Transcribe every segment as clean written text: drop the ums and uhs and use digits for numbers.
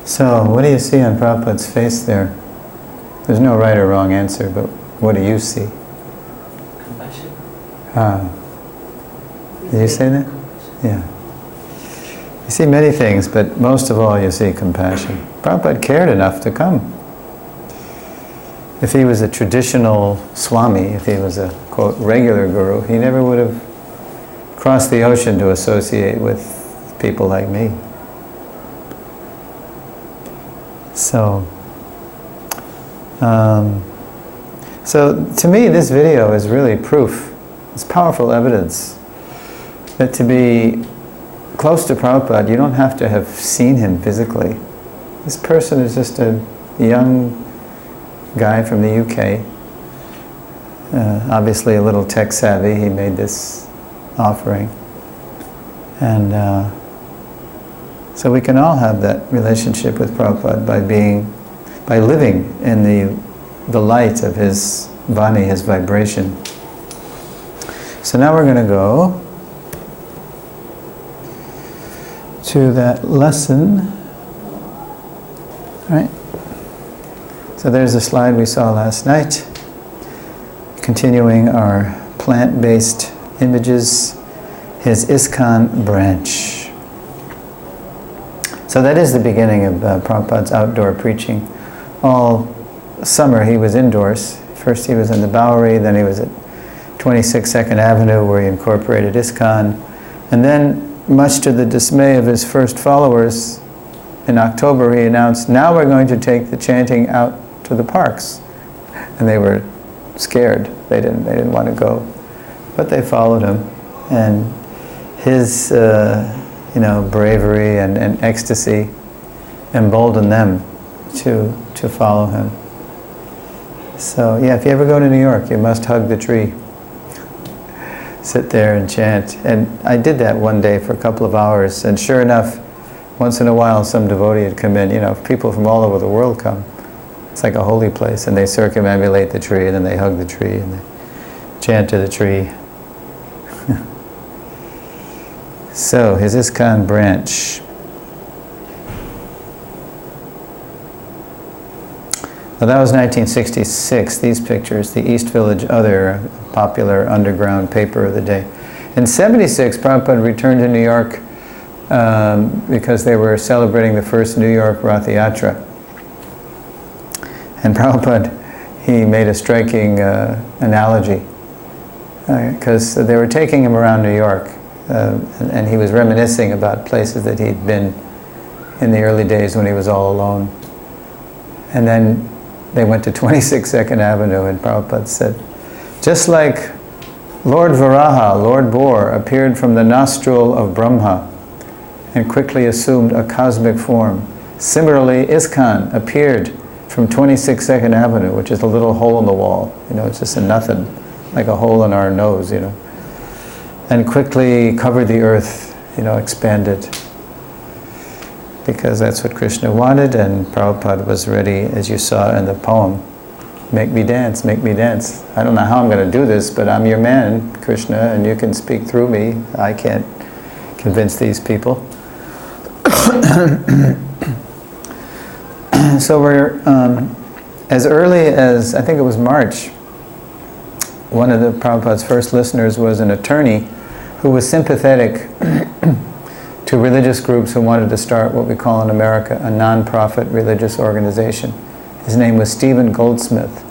So, what do you see on Prabhupada's face there? There's no right or wrong answer, but what do you see? Compassion. Did you say that? Yeah. You see many things, but most of all you see compassion. Prabhupada cared enough to come. If he was a traditional Swami, if he was a, quote, regular guru, he never would have crossed the ocean to associate with people like me. So, to me this video is really proof, it's powerful evidence that to be close to Prabhupada, you don't have to have seen him physically. This person is just a young guy from the UK, obviously a little tech savvy. He made this offering, and so we can all have that relationship with Prabhupada by living in the light of his Vani, his vibration. So now we're going to go to that lesson, right? So there's the slide we saw last night, continuing our plant-based images, his ISKCON branch. So that is the beginning of Prabhupada's outdoor preaching. All summer he was indoors. First he was in the Bowery, then he was at 26 2nd Avenue where he incorporated ISKCON, and then much to the dismay of his first followers, in October he announced, now we're going to take the chanting out to the parks. And they were scared. They didn't want to go. But they followed him. And his bravery and ecstasy emboldened them to follow him. So yeah, if you ever go to New York, you must hug the tree. Sit there and chant. And I did that one day for a couple of hours, and sure enough, once in a while some devotee would come in. You know, people from all over the world come. It's like a holy place, and they circumambulate the tree, and then they hug the tree, and they chant to the tree. So, his ISKCON branch. Well, that was 1966, these pictures, the East Village Other, popular underground paper of the day. In 76, Prabhupada returned to New York because they were celebrating the first New York Rath Yatra. And Prabhupada, he made a striking analogy, because they were taking him around New York, and he was reminiscing about places that he'd been in the early days when he was all alone. And then they went to 26 2nd Avenue, and Prabhupada said, just like Lord Varaha, Lord Boar, appeared from the nostril of Brahma and quickly assumed a cosmic form, similarly ISKCON appeared from 26 2nd Avenue, which is a little hole in the wall. You know, it's just a nothing, like a hole in our nose, you know, and quickly covered the earth, you know, expanded. Because that's what Krishna wanted, and Prabhupada was ready, as you saw in the poem, make me dance, make me dance. I don't know how I'm going to do this, but I'm your man, Krishna, and you can speak through me. I can't convince these people. So we're, as early as, I think it was March, one of the Prabhupada's first listeners was an attorney who was sympathetic to religious groups who wanted to start what we call in America a non-profit religious organization. His name was Stephen Goldsmith.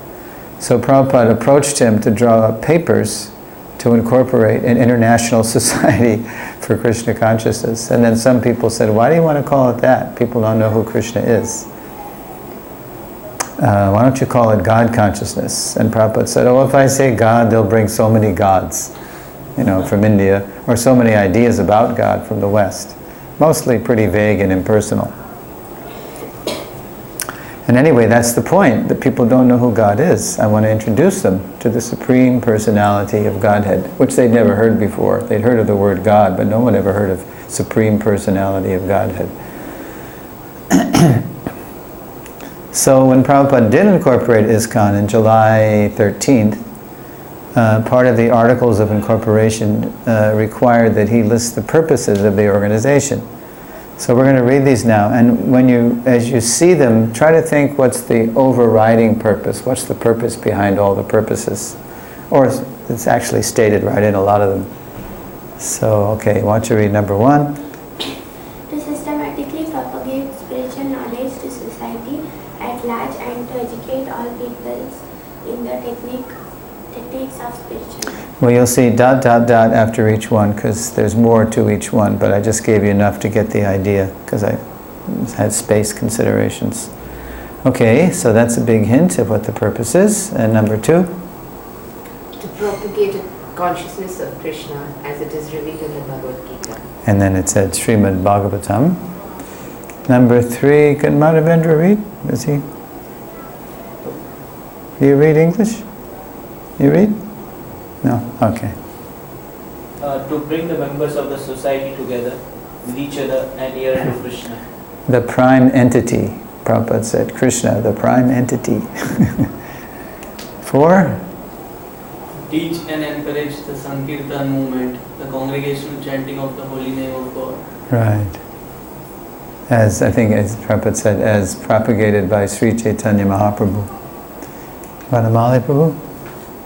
So Prabhupada approached him to draw up papers to incorporate an international society for Krishna consciousness. And then some people said, why do you want to call it that? People don't know who Krishna is. Why don't you call it God consciousness? And Prabhupada said, oh, if I say God, they'll bring so many gods, you know, from India, or so many ideas about God from the West. Mostly pretty vague and impersonal. And anyway, that's the point, that people don't know who God is. I want to introduce them to the Supreme Personality of Godhead, which they'd never heard before. They'd heard of the word God, but no one ever heard of Supreme Personality of Godhead. So when Prabhupada did incorporate ISKCON in July 13th, part of the Articles of Incorporation required that he list the purposes of the organization. So we're going to read these now, and as you see them, try to think what's the overriding purpose, what's the purpose behind all the purposes. Or it's actually stated right in a lot of them. So, okay, why don't you read number 1? To systematically propagate spiritual knowledge to society at large and to educate all peoples in the techniques of spiritual. Well, you'll see ... after each one, because there's more to each one, but I just gave you enough to get the idea, because I had space considerations. Okay, so that's a big hint of what the purpose is. And number 2? To propagate a consciousness of Krishna as it is revealed in the Bhagavad Gita. And then it said Srimad Bhagavatam. Number 3, can Madhavendra read? Is he? Do you read English? You read? No? Okay. To bring the members of the society together with each other and near to Krishna. The prime entity, Prabhupada said. Krishna, the prime entity. 4? Teach and encourage the Sankirtan movement, the congregational chanting of the holy name of God. Right. As Prabhupada said, as propagated by Sri Chaitanya Mahaprabhu. Vanamali Prabhu?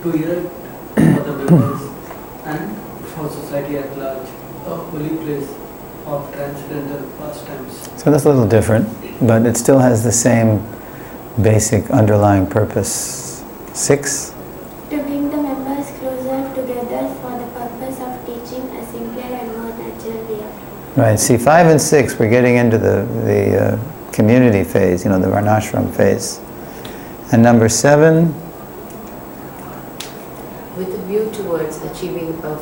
To erect for the members and for society at large, a holy place of transcendental pastimes. So that's a little different, but it still has the same basic underlying purpose. 6? To bring the members closer together for the purpose of teaching a simpler and more natural way of life. Right, see 5 and 6, we're getting into the community phase, the varnashram phase. And number 7? With a view towards achieving the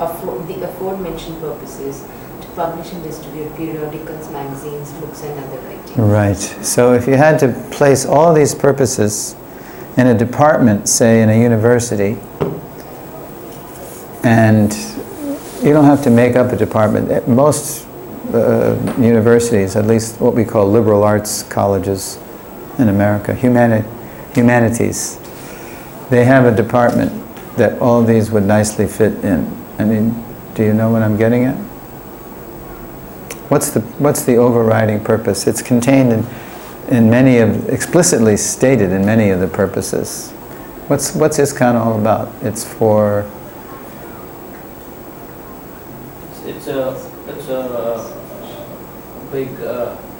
aforementioned purposes, to publish and distribute periodicals, magazines, books and other writings. Right, so if you had to place all these purposes in a department, say in a university, and you don't have to make up a department. At most universities, at least what we call liberal arts colleges in America, humanities, they have a department that all these would nicely fit in. I mean, do you know what I'm getting at? What's the overriding purpose? It's contained in many of, explicitly stated in many of the purposes. What's ISKCON all about? It's for... It's a big.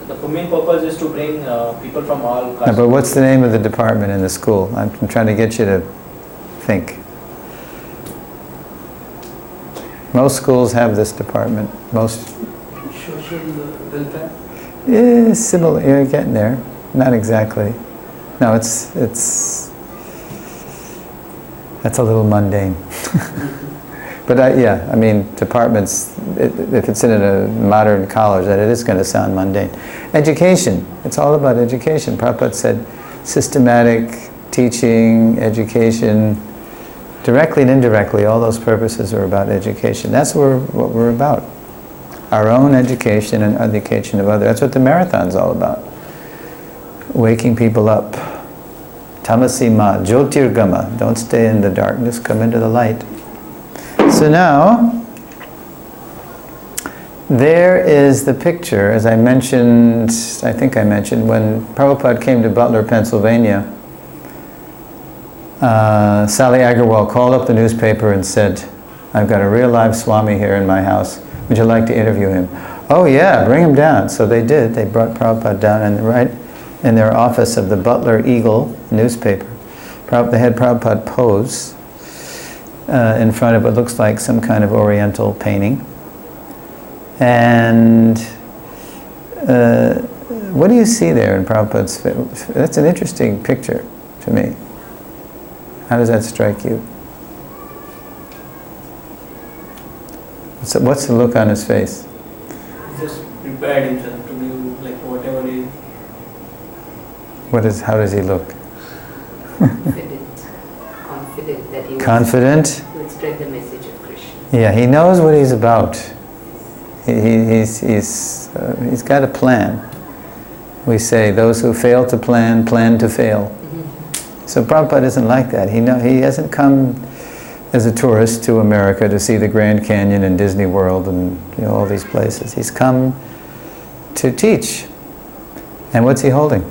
The main purpose is to bring people from all castes. No, but what's the name of the department in the school? I'm trying to get you to think. Most schools have this department. Most... Social welfare. Similar. You're getting there. Not exactly. No, it's that's a little mundane. But I mean, departments, if it's in a modern college, that it is going to sound mundane. Education. It's all about education. Prabhupada said systematic teaching, education, directly and indirectly, all those purposes are about education. That's what we're about. Our own education and education of others. That's what the marathon's all about. Waking people up. Tamasi ma, jyotirgama. Don't stay in the darkness, come into the light. So now, there is the picture, as I mentioned, when Prabhupada came to Butler, Pennsylvania, Sally Agarwal called up the newspaper and said, I've got a real live Swami here in my house. Would you like to interview him? Oh yeah, bring him down. So they did. They brought Prabhupada down and right in their office of the Butler Eagle newspaper. They had Prabhupada pose in front of what looks like some kind of oriental painting. And what do you see there in Prabhupada's face? That's an interesting picture to me. How does that strike you? So what's the look on his face? He just prepared himself to do like whatever he... How does he look? Confident that he Confident? will spread the message of Krishna. Yeah, he knows what he's about. He's got a plan. We say those who fail to plan to fail. Mm-hmm. So Prabhupada isn't like that. He hasn't come as a tourist to America to see the Grand Canyon and Disney World and all these places. He's come to teach. And what's he holding?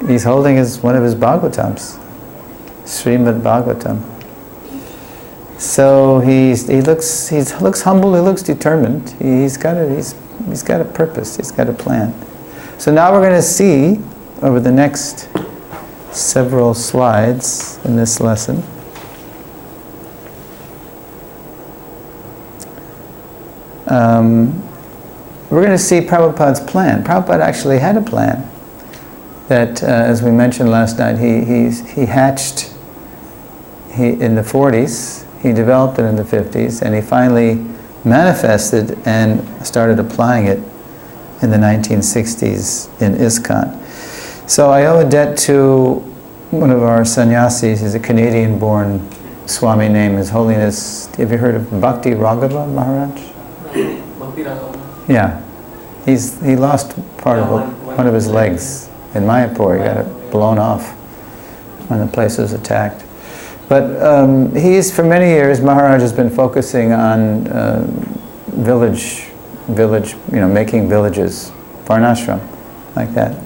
He's holding one of his Bhagavatams, Srimad Bhagavatam. So he looks humble. He looks determined. He's got a purpose. He's got a plan. So now we're going to see over the next several slides in this lesson. We're going to see Prabhupada's plan. Prabhupada actually had a plan that, as we mentioned last night, he hatched in the 40s, he developed it in the 50s, and he finally manifested and started applying it in the 1960s in ISKCON. So I owe a debt to one of our sannyasis. He's a Canadian-born Swami named His Holiness. Have you heard of Bhakti Raghava Maharaj? Bhakti Raghava. Yeah. He lost part of one of his legs in Mayapur. He got it blown off when the place was attacked. But for many years, Maharaj has been focusing on making villages, varnashram, like that.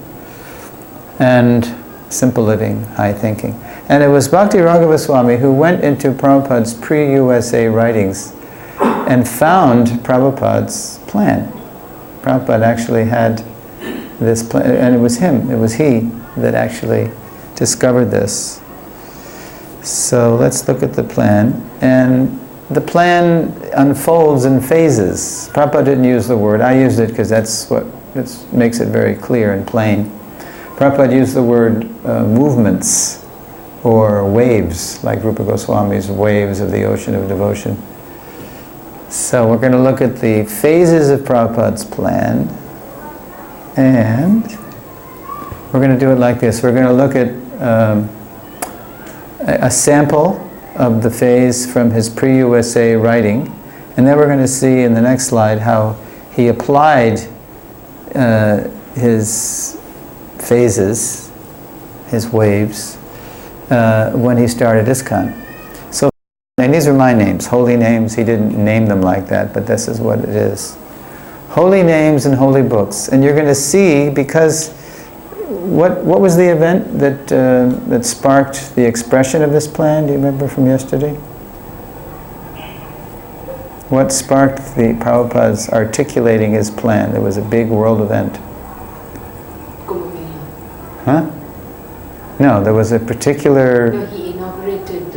And simple living, high thinking. And it was Bhakti Raghava Swami who went into Prabhupada's pre-USA writings and found Prabhupada's plan. Prabhupada actually had this plan, and it was he that actually discovered this. So let's look at the plan. And the plan unfolds in phases. Prabhupada didn't use the word. I used it because it makes it very clear and plain. Prabhupada used the word movements or waves, like Rupa Goswami's waves of the ocean of devotion. So we're going to look at the phases of Prabhupada's plan, and we're going to do it like this. We're going to look at a sample of the phase from his pre-USA writing, and then we're going to see in the next slide how he applied his phases, his waves, when he started ISKCON. So, and these are my names, holy names. He didn't name them like that, but this is what it is. Holy names and holy books. And you're going to see, because what was the event that sparked the expression of this plan? Do you remember from yesterday? What sparked the Prabhupada's articulating his plan? There was a big world event. Huh? No, there was a particular... No, he inaugurated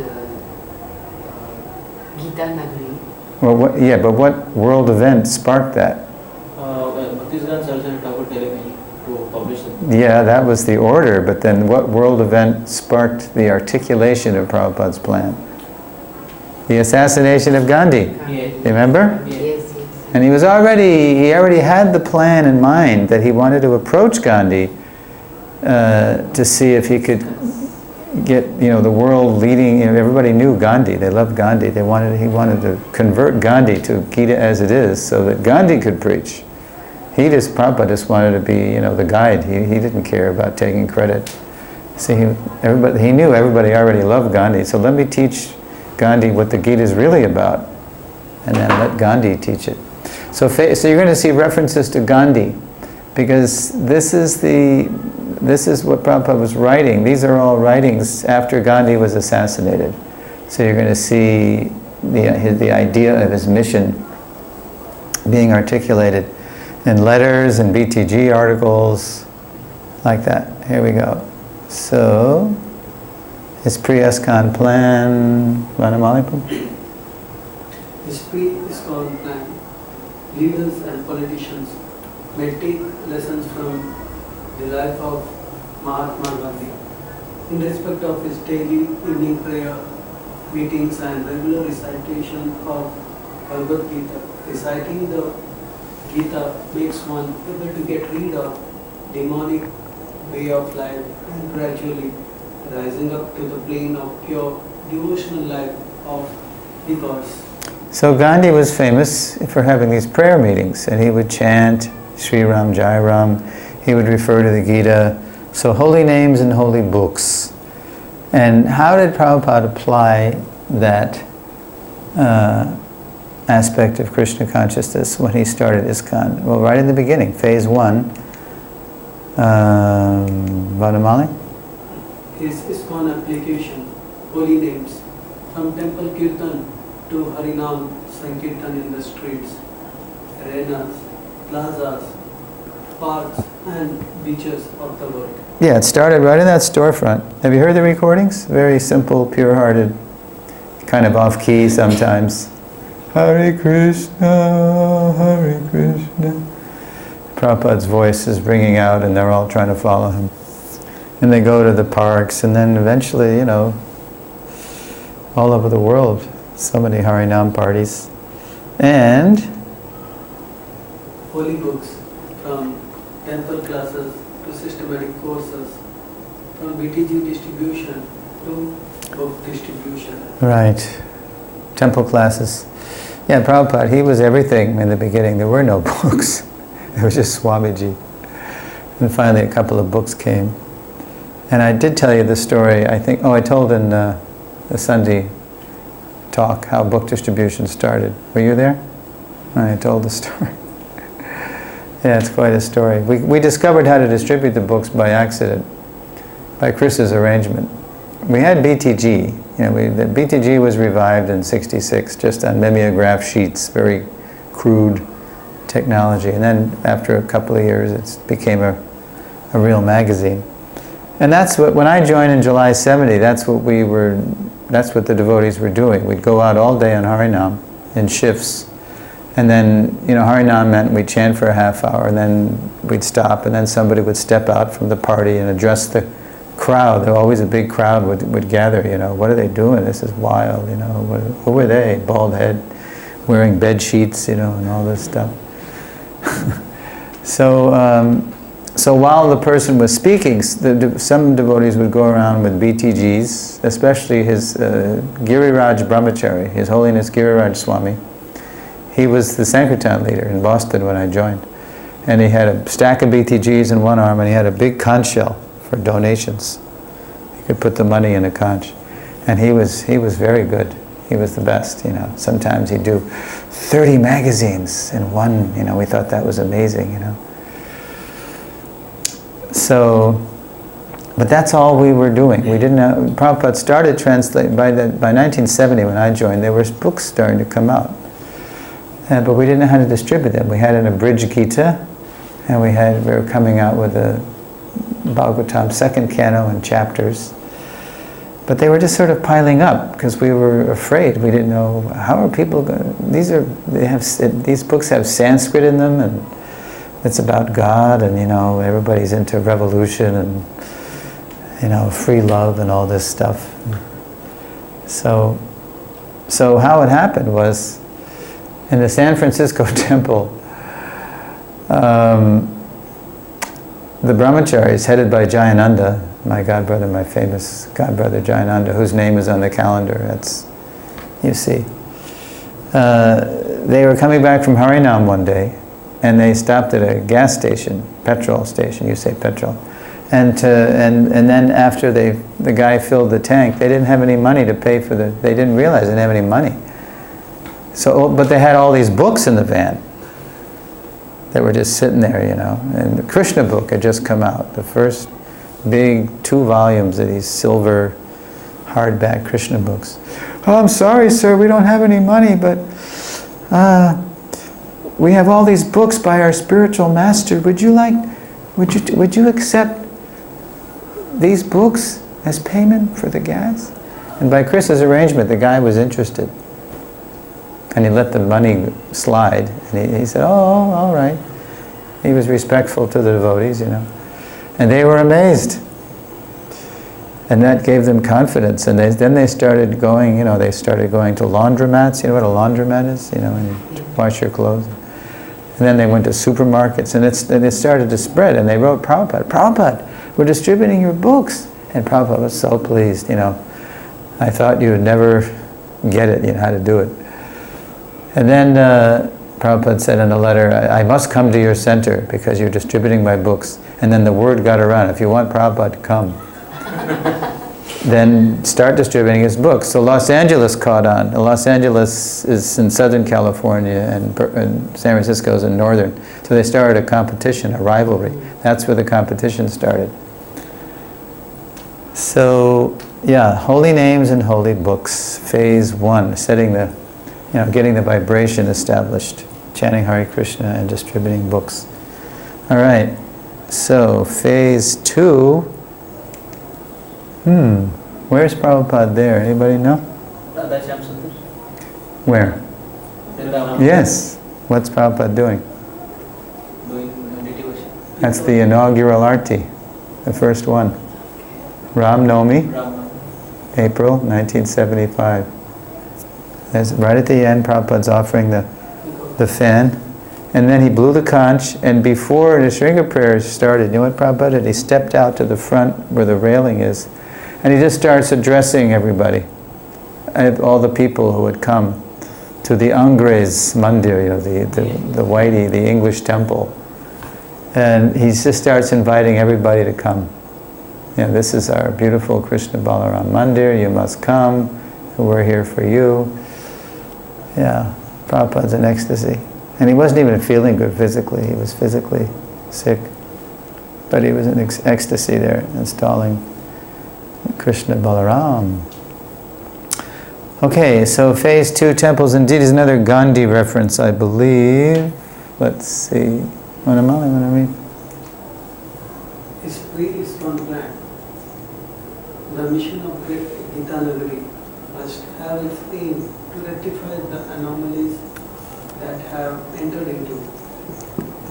Gita Nagari. Well, but what world event sparked that? To publish it. Yeah, that was the order, but then what world event sparked the articulation of Prabhupada's plan? The assassination of Gandhi. Yes. Remember? Yes. And he already had the plan in mind that he wanted to approach Gandhi to see if he could get, the world leading, everybody knew Gandhi, they loved Gandhi, he wanted to convert Gandhi to Gita as it is so that Gandhi could preach. Prabhupada just wanted to be, the guide. He didn't care about taking credit. See, he knew everybody already loved Gandhi, so let me teach Gandhi what the Gita is really about, and then let Gandhi teach it. So you're going to see references to Gandhi, because this is what Prabhupada was writing. These are all writings after Gandhi was assassinated. So you're going to see the idea of his mission being articulated in letters and BTG articles, like that. Here we go. So, his pre-ISKCON plan, Vanamalipu? His pre-ISKCON plan, leaders and politicians may take lessons from the life of Mahatma Gandhi in respect of his daily evening prayer, meetings and regular recitation of Bhagavad Gita. Reciting the Gita makes one able to get rid of demonic way of life and gradually rising up to the plane of pure devotional life of the gods. So Gandhi was famous for having these prayer meetings, and he would chant Sri Ram Jai Ram. He would refer to the Gita. So holy names and holy books. And how did Prabhupada apply that aspect of Krishna consciousness when he started ISKCON? Well, right in the beginning, phase 1. Vanamali? His ISKCON application, holy names, from temple kirtan to Harinam Sankirtan in the streets, arenas, plazas, parks and beaches of the world. Yeah, it started right in that storefront. Have you heard the recordings? Very simple, pure-hearted, kind of off-key sometimes. Hare Krishna, Hare Krishna. Prabhupada's voice is ringing out and they're all trying to follow him. And they go to the parks and then eventually, you know, all over the world, so many Harinam parties. And Holy books, from temple classes to systematic courses, from BTG distribution to book distribution. right, temple classes. Yeah, Prabhupada, he was everything in the beginning. There were no books. It was just Swamiji. And finally a couple of books came. And I did tell you the story, I think, I told in the Sunday talk how book distribution started. Were you there? I told the story. Yeah, it's quite a story. We discovered how to distribute the books by accident, by Chris's arrangement. We had BTG. You know, the BTG was revived in '66, just on mimeograph sheets, very crude technology. And then after a couple of years, it became a real magazine. And that's what, when I joined in July '70, that's what the devotees were doing. We'd go out all day on Harinam in shifts. And then, you know, Harinam meant we'd chant for a half hour, and then we'd stop, and then somebody would step out from the party and address the crowd. There always a big crowd would gather, you know, what are they doing? This is wild, you know, who were they? Bald head, wearing bed sheets, you know, and all this stuff. So while the person was speaking, some devotees would go around with BTGs, especially his Giriraj Brahmachari, His Holiness Giriraj Swami. He was the Sankirtan leader in Boston when I joined. And he had a stack of BTGs in one arm, and he had a big conch shell for donations. You could put the money in a conch. And he was very good. He was the best, you know. Sometimes he'd do 30 magazines in one, you know. We thought that was amazing, you know. So, but that's all we were doing. We didn't have, Prabhupada started translating, by 1970 when I joined, there were books starting to come out. But we didn't know how to distribute them. We had an abridged Gita, and we were coming out with a Bhagavatam second canto and chapters. But they were just sort of piling up because we were afraid. We didn't know, how are people going to, these books have Sanskrit in them, and it's about God, and you know, everybody's into revolution and, you know, free love and all this stuff. So how it happened was, in the San Francisco temple, the brahmacharis, headed by Jayananda, my godbrother, my famous godbrother Jayananda, whose name is on the calendar, that's, you see. They were coming back from Harinam one day, and they stopped at a gas station, petrol station, you say petrol. And then after the guy filled the tank, they didn't have any money to pay for they didn't realize they didn't have any money. So, but they had all these books in the van that were just sitting there, you know. And the Krishna book had just come out, the first big 2 volumes of these silver hardback Krishna books. Oh, I'm sorry, sir, we don't have any money, but we have all these books by our spiritual master. Would you accept these books as payment for the gas? And by Chris's arrangement, the guy was interested. And he let the money slide. And he said, oh, all right. He was respectful to the devotees, you know. And they were amazed. And that gave them confidence. And then they started going, you know, to laundromats. You know what a laundromat is? You know, when you wash your clothes. And then they went to supermarkets. And it started to spread. And they wrote Prabhupada, we're distributing your books. And Prabhupada was so pleased, you know. I thought you would never get it, you know, how to do it. And then Prabhupada said in a letter, I must come to your center because you're distributing my books. And then the word got around, if you want Prabhupada, come. then start distributing his books. So Los Angeles caught on. Los Angeles is in Southern California, and San Francisco is in Northern. So they started a competition, a rivalry. That's where the competition started. So, yeah, holy names and holy books, phase 1, setting the, getting the vibration established, chanting Hare Krishna and distributing books. All right, so phase 2, where's Prabhupada there? Anybody know? Where? Yes. What's Prabhupada doing? Doing devotion. That's the inaugural arti, the first one. Ram Nomi, April 1975. That's right at the end, Prabhupada's offering the fan. And then he blew the conch, and before the Shringa prayers started, you know what Prabhupada did? He stepped out to the front where the railing is, and he just starts addressing everybody, all the people who had come to the Angres Mandir, the whitey, the English temple. And he just starts inviting everybody to come. This is our beautiful Krishna Balaram Mandir, you must come, we're here for you. Yeah, Prabhupada's in ecstasy. And he wasn't even feeling good physically, he was physically sick. But he was in ecstasy there, installing Krishna Balaram. Okay, so phase 2, temples and deities, another Gandhi reference, I believe. Let's see. Manamali, want to read? His pre-ISKCON plan. The mission of Great Gita Nagari must have its aim to rectify the anomalies that have entered into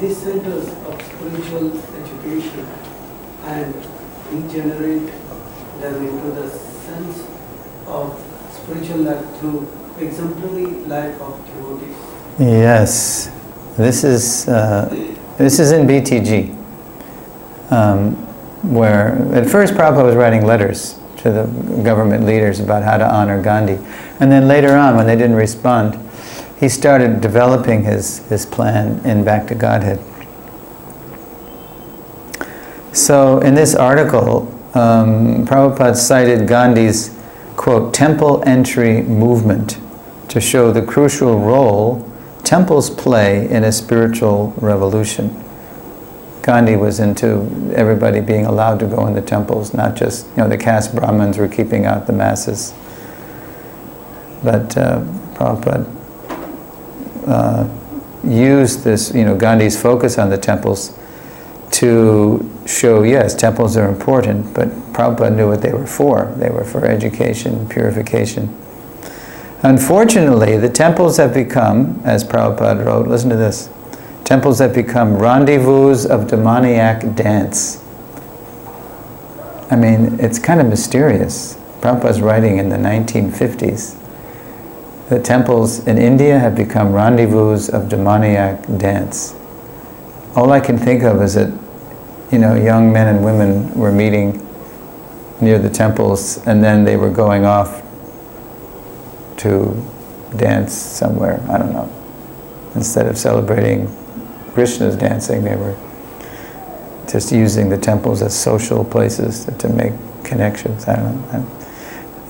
these centers of spiritual education and regenerate them into the sense of spiritual life through exemplary life of devotees. Yes, this is in BTG, where at first Prabhupada was writing letters to the government leaders about how to honor Gandhi, and then later on, when they didn't respond, he started developing his plan in Back to Godhead. So in this article, Prabhupada cited Gandhi's, quote, temple entry movement to show the crucial role temples play in a spiritual revolution. Gandhi was into everybody being allowed to go in the temples, not just, the caste Brahmins were keeping out the masses. But Prabhupada used this, Gandhi's focus on the temples to show, yes, temples are important, but Prabhupada knew what they were for. They were for education, purification. Unfortunately, the temples have become, as Prabhupada wrote, listen to this, temples have become rendezvous of demoniac dance. I mean, it's kind of mysterious. Prabhupada's writing in the 1950s. The temples in India have become rendezvous of demoniac dance. All I can think of is that, young men and women were meeting near the temples, and then they were going off to dance somewhere, I don't know. Instead of celebrating Krishna's dancing, they were just using the temples as social places to make connections. I don't know.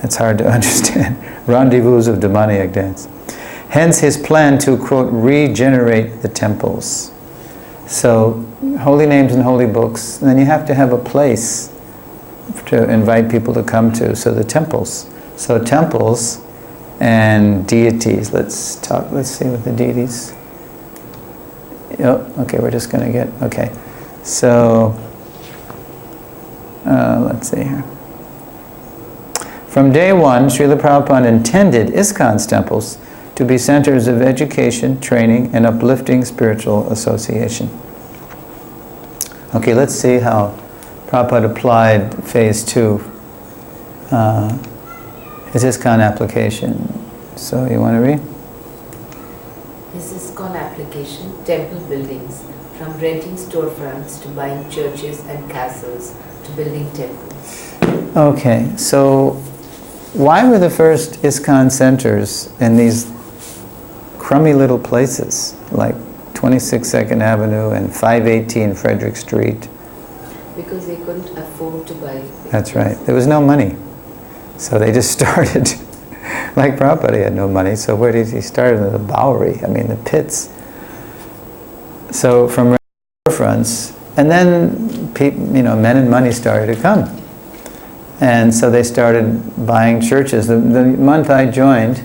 It's hard to understand. Rendezvous of demoniac dance. Hence his plan to, quote, regenerate the temples. So, holy names and holy books, and then you have to have a place to invite people to come to. So the temples. So temples and deities. Let's see what the deities. Oh, okay, we're just going to get, okay. So, let's see here. From day one, Srila Prabhupada intended ISKCON's temples to be centers of education, training, and uplifting spiritual association. Okay, let's see how Prabhupada applied phase 2, his ISKCON application. So you want to read? His ISKCON application, temple buildings, from renting storefronts to buying churches and castles to building temples. Okay, so why were the first ISKCON centers in these crummy little places like 26 2nd Avenue and 518 Frederick Street? Because they couldn't afford to buy. That's right. There was no money. So they just started, like Prabhupada, he had no money, so where did he start? In the Bowery, I mean the pits. So from fronts, and then men and money started to come. And so they started buying churches. The month I joined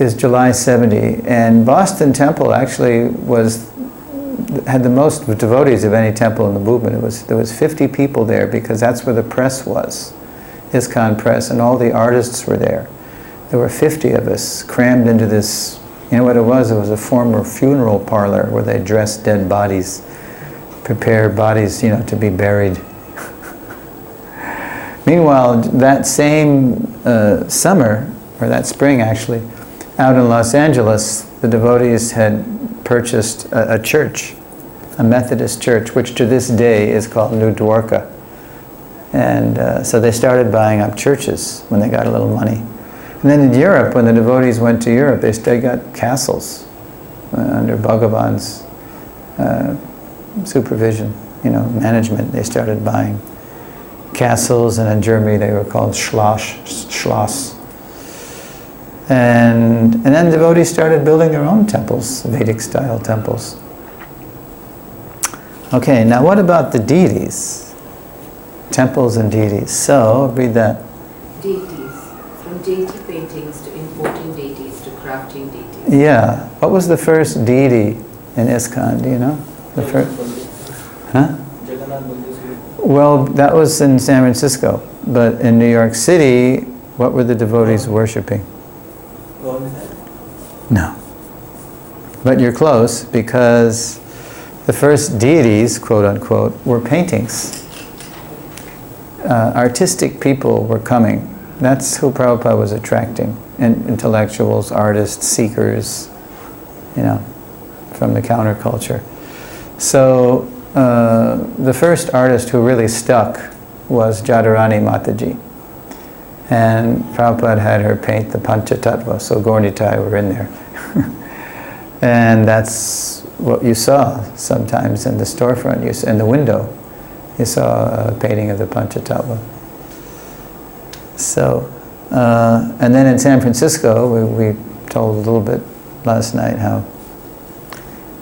is July 70, and Boston Temple actually had the most devotees of any temple in the movement. There was 50 people there because that's where the press was, ISKCON press, and all the artists were there. There were 50 of us crammed into this. You know what it was? It was a former funeral parlor where they dressed dead bodies, prepare bodies, to be buried. Meanwhile, that same summer, or that spring actually, out in Los Angeles, the devotees had purchased a church, a Methodist church, which to this day is called New Dwarka. And so they started buying up churches when they got a little money. And then in Europe, when the devotees went to Europe, they got castles under Bhagavan's supervision, management. They started buying castles, and in Germany they were called Schloss. And then devotees started building their own temples, Vedic-style temples. Okay, now what about the deities? Temples and deities. So, read that. Deities. From deity paintings to importing deities to crafting deities. Yeah. What was the first deity in ISKCON? Do you know? The first? Huh? Well, that was in San Francisco. But in New York City, what were the devotees worshipping? No. But you're close, because the first deities, quote unquote, were paintings. Artistic people were coming. That's who Prabhupada was attracting. Intellectuals, artists, seekers, from the counterculture. So the first artist who really stuck was Jadharani Mataji. And Prabhupada had her paint the Panchatattva, so Gaurnitai were in there. And that's what you saw sometimes in the storefront, in the window. You saw a painting of the Panchatattva. So, and then in San Francisco, we told a little bit last night how,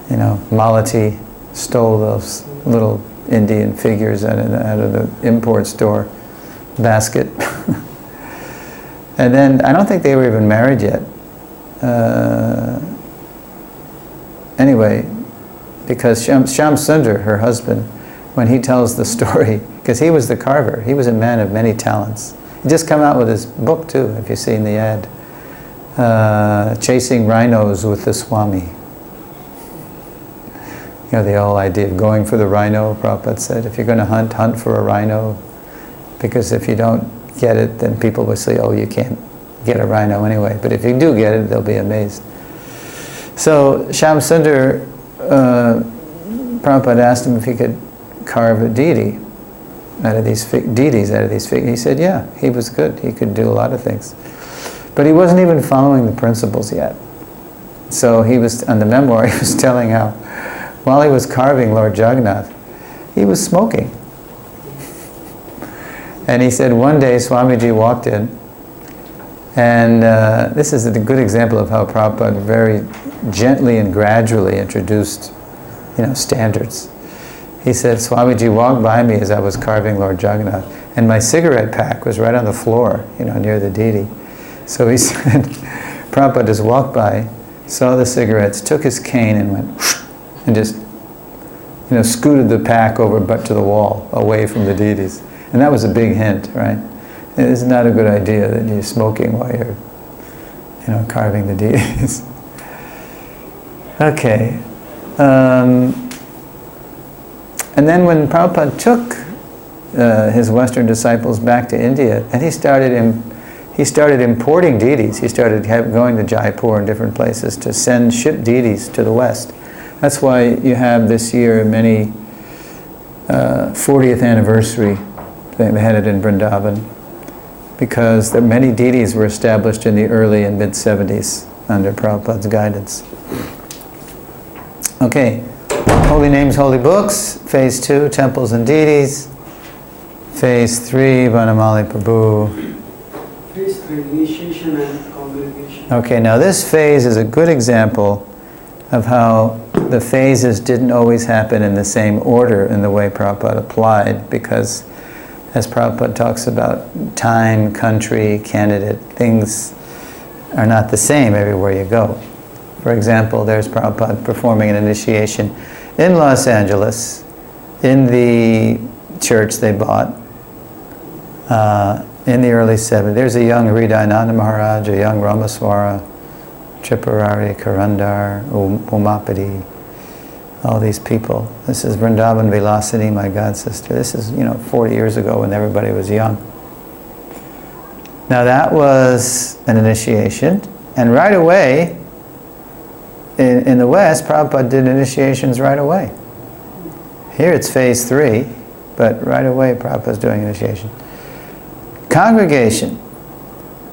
Malati stole those little Indian figures out of the import store basket. And then, I don't think they were even married yet. Anyway, because Shyam Sundar, her husband, when he tells the story, because he was the carver, he was a man of many talents. He just come out with his book too, if you've seen the ad. Chasing Rhinos with the Swami. The whole idea of going for the rhino, Prabhupada said, if you're going to hunt for a rhino, because if you don't get it, then people will say, oh, you can't get a rhino anyway. But if you do get it, they'll be amazed. So Shyam Sundar, Prabhupada asked him if he could carve a deity out of these deities out of these figures. He said, yeah, he was good. He could do a lot of things. But he wasn't even following the principles yet. So he was, on the memoir, he was telling how, while he was carving Lord Jagannath, he was smoking. And he said one day Swamiji walked in, and this is a good example of how Prabhupada very gently and gradually introduced, standards. He said, Swamiji walked by me as I was carving Lord Jagannath, and my cigarette pack was right on the floor, near the deity. So he said, Prabhupada just walked by, saw the cigarettes, took his cane and went, whoosh, and just, scooted the pack over but to the wall, away from the deities. And that was a big hint, right? It's not a good idea that you're smoking while you're, carving the deities. Okay. And then when Prabhupada took his Western disciples back to India, and he started importing deities. He started going to Jaipur and different places to ship deities to the West. That's why you have this year many 40th anniversary. They had it in Vrindavan, because many deities were established in the early and mid-70s under Prabhupada's guidance. Okay, Holy Names, Holy Books, Phase 2, Temples and Deities, Phase 3, Vanamali Prabhu, phase 3, initiation and congregation. Okay, now this phase is a good example of how the phases didn't always happen in the same order in the way Prabhupada applied, because as Prabhupada talks about time, country, candidate, things are not the same everywhere you go. For example, there's Prabhupada performing an initiation in Los Angeles, in the church they bought, in the early 70s. There's a young Hridayananda Maharaj, a young Ramaswara, Tripurari, Karandar, Umapati, all these people. This is Vrindavan Vilasini, my god sister. This is, 40 years ago when everybody was young. Now that was an initiation, and right away, in the West, Prabhupada did initiations right away. Here it's phase 3, but right away Prabhupada's doing initiation. Congregation.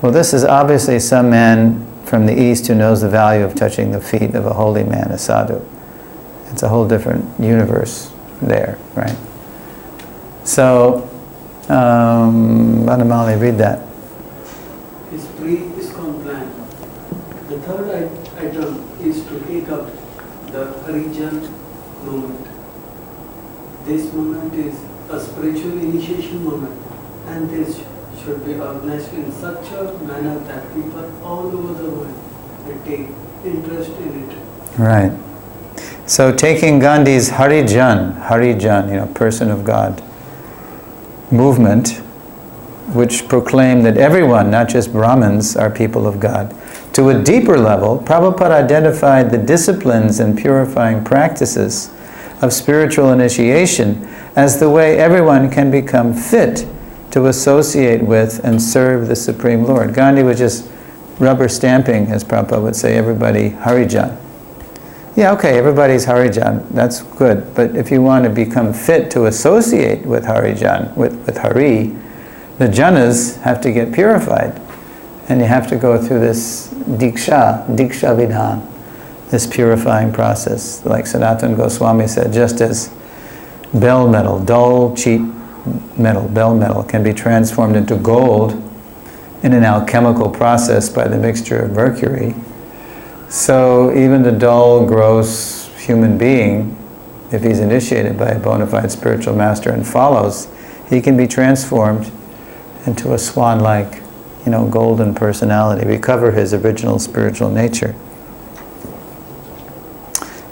Well, this is obviously some man from the East who knows the value of touching the feet of a holy man, a sadhu. It's a whole different universe there, right? So, Vanamali, read that. His pre-ISKCON plan. The third item is to take up the Harijan movement. This movement is a spiritual initiation movement, and this should be organized in such a manner that people all over the world will take interest in it. Right. So taking Gandhi's Harijan, person of God, movement, which proclaimed that everyone, not just Brahmins, are people of God, to a deeper level, Prabhupada identified the disciplines and purifying practices of spiritual initiation as the way everyone can become fit to associate with and serve the Supreme Lord. Gandhi was just rubber stamping, as Prabhupada would say, everybody Harijan. Yeah, okay, everybody's Harijan, that's good, but if you want to become fit to associate with Harijan, with Hari, the janas have to get purified, and you have to go through this diksha vidhan, this purifying process. Like Sanatana Goswami said, just as bell metal, dull, cheap metal, bell metal, can be transformed into gold in an alchemical process by the mixture of mercury, so even the dull, gross human being, if he's initiated by a bona fide spiritual master and follows, he can be transformed into a swan-like, golden personality, recover his original spiritual nature.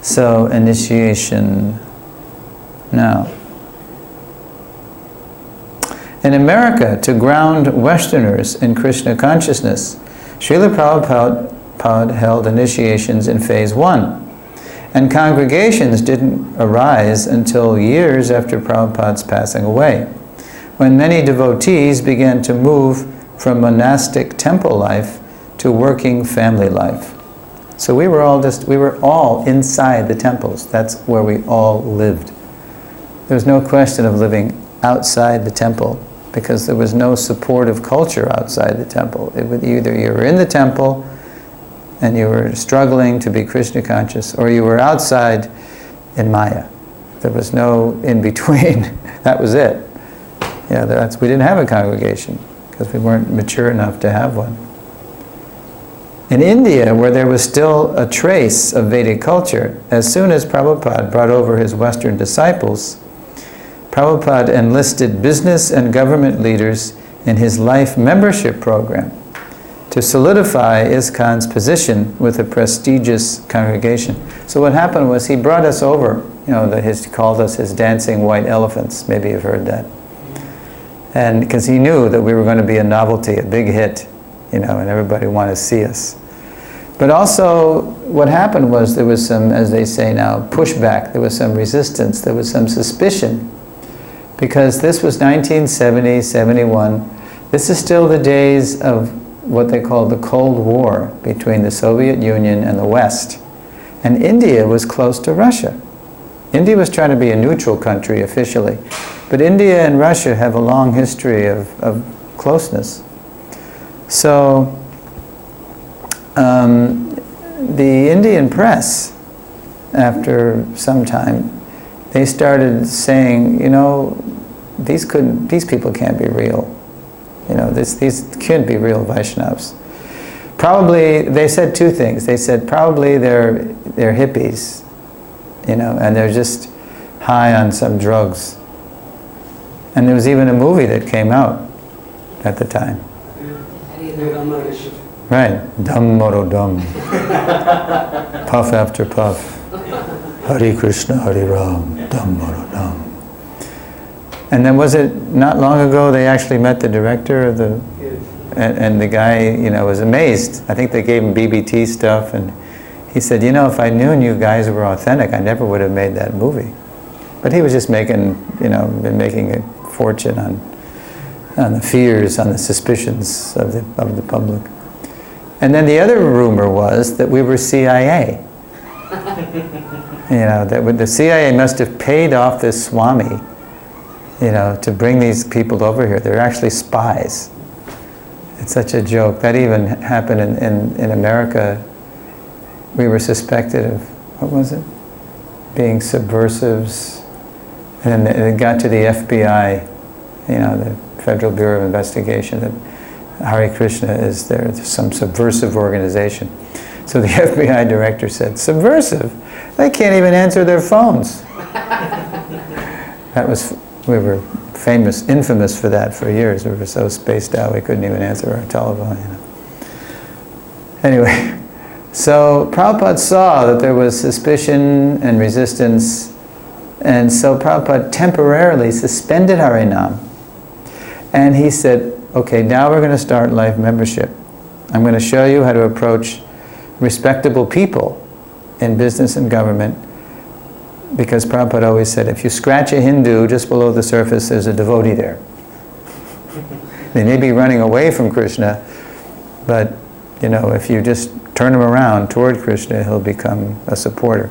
So, initiation now. In America, to ground Westerners in Krishna consciousness, Srila Prabhupada held initiations in phase 1, and congregations didn't arise until years after Prabhupada's passing away, when many devotees began to move from monastic temple life to working family life. So we were all inside the temples. That's where we all lived. There was no question of living outside the temple, because there was no supportive culture outside the temple. It would either you were in the temple and you were struggling to be Krishna conscious, or you were outside in Maya. There was no in between. That was it. Yeah, we didn't have a congregation because we weren't mature enough to have one. In India, where there was still a trace of Vedic culture, as soon as Prabhupada brought over his Western disciples, Prabhupada enlisted business and government leaders in his life membership program to solidify ISKCON's position with a prestigious congregation. So what happened was he brought us over, he called us his dancing white elephants. Maybe you've heard that. And because he knew that we were going to be a novelty, a big hit, and everybody wanted to see us. But also, what happened was there was some, as they say now, pushback. There was some resistance. There was some suspicion. Because this was 1970, 71. This is still the days of what they call the Cold War between the Soviet Union and the West. And India was close to Russia. India was trying to be a neutral country officially. But India and Russia have a long history of closeness. So, the Indian press, after some time, they started saying, these people can't be real. these can't be real Vaishnavas. Probably, they said two things. They said probably they're hippies, and they're just high on some drugs. And there was even a movie that came out at the time. Right, dum moro dum. Puff after puff. Hare Krishna, Hare Ram, dum moro dum. And then was it not long ago they actually met the director of the... And the guy, was amazed. I think they gave him BBT stuff, and he said, if I knew you guys were authentic, I never would have made that movie. But he was just been making a fortune on the fears, on the suspicions of the public. And then the other rumor was that we were CIA. That the CIA must have paid off this Swami, to bring these people over here. They're actually spies. It's such a joke. That even happened in America. We were suspected of, what was it? Being subversives. And then it got to the FBI, the Federal Bureau of Investigation, that Hare Krishna is there's some subversive organization. So the FBI director said, subversive? They can't even answer their phones. We were infamous for that for years. We were so spaced out we couldn't even answer our telephone. Anyway, so Prabhupada saw that there was suspicion and resistance, and so Prabhupada temporarily suspended Harinam. And he said, okay, now we're going to start life membership. I'm going to show you how to approach respectable people in business and government. Because Prabhupada always said, if you scratch a Hindu just below the surface, there's a devotee there. They may be running away from Krishna, but if you just turn him around toward Krishna, he'll become a supporter.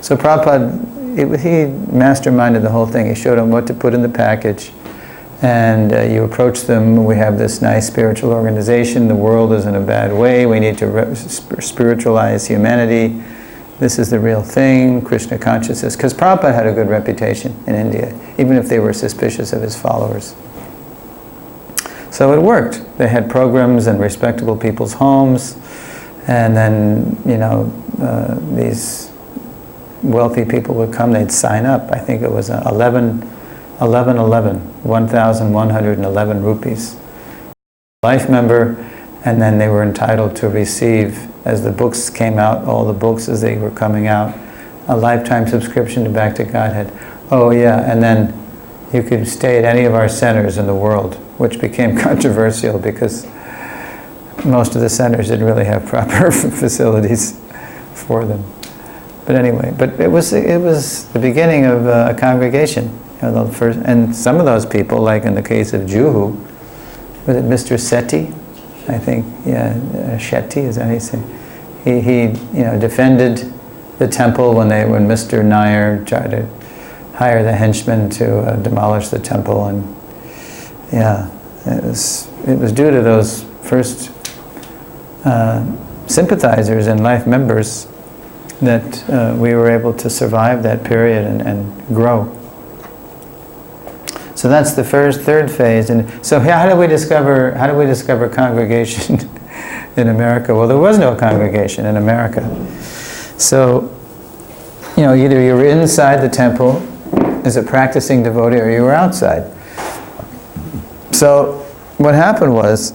So Prabhupada, he masterminded the whole thing. He showed them what to put in the package, and you approach them. We have this nice spiritual organization. The world is in a bad way. We need to spiritualize humanity. This is the real thing, Krishna consciousness. Because Prabhupada had a good reputation in India, even if they were suspicious of his followers. So it worked. They had programs in respectable people's homes, and then, these wealthy people would come, they'd sign up. I think it was 1,111 rupees. Life member, and then they were entitled to receive, as the books came out, all the books as they were coming out, a lifetime subscription to Back to Godhead. Oh yeah, and then you could stay at any of our centers in the world, which became controversial because most of the centers didn't really have proper facilities for them. But anyway, it was the beginning of a congregation. The first, and some of those people, like in the case of Juhu, was it Mr. Seti? I think, Shetty, is that how you say? He defended the temple when Mr. Nair tried to hire the henchmen to demolish the temple, and it was due to those first sympathizers and life members that we were able to survive that period and grow. So that's the third phase. And so how do we discover congregation in America? Well, there was no congregation in America. So, either you were inside the temple as a practicing devotee, or you were outside. So what happened was,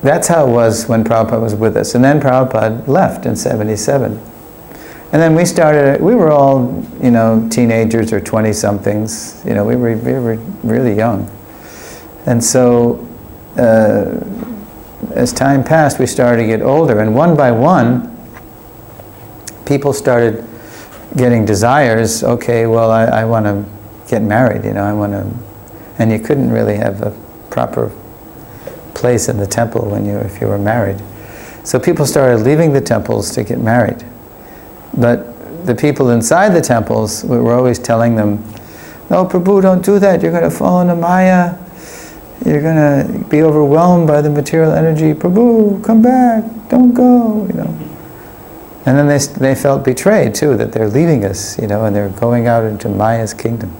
that's how it was when Prabhupada was with us. And then Prabhupada left in 1977. And then we were all, teenagers or 20-somethings. We were really young. And so, as time passed, we started to get older. And one by one, people started getting desires. Okay, well, I want to get married, I want to... And you couldn't really have a proper place in the temple if you were married. So people started leaving the temples to get married. But the people inside the temples, we were always telling them, no, Prabhu, don't do that. You're going to fall into Maya. You're going to be overwhelmed by the material energy. Prabhu, come back. Don't go, And then they felt betrayed, too, that they're leaving us, and they're going out into Maya's kingdom.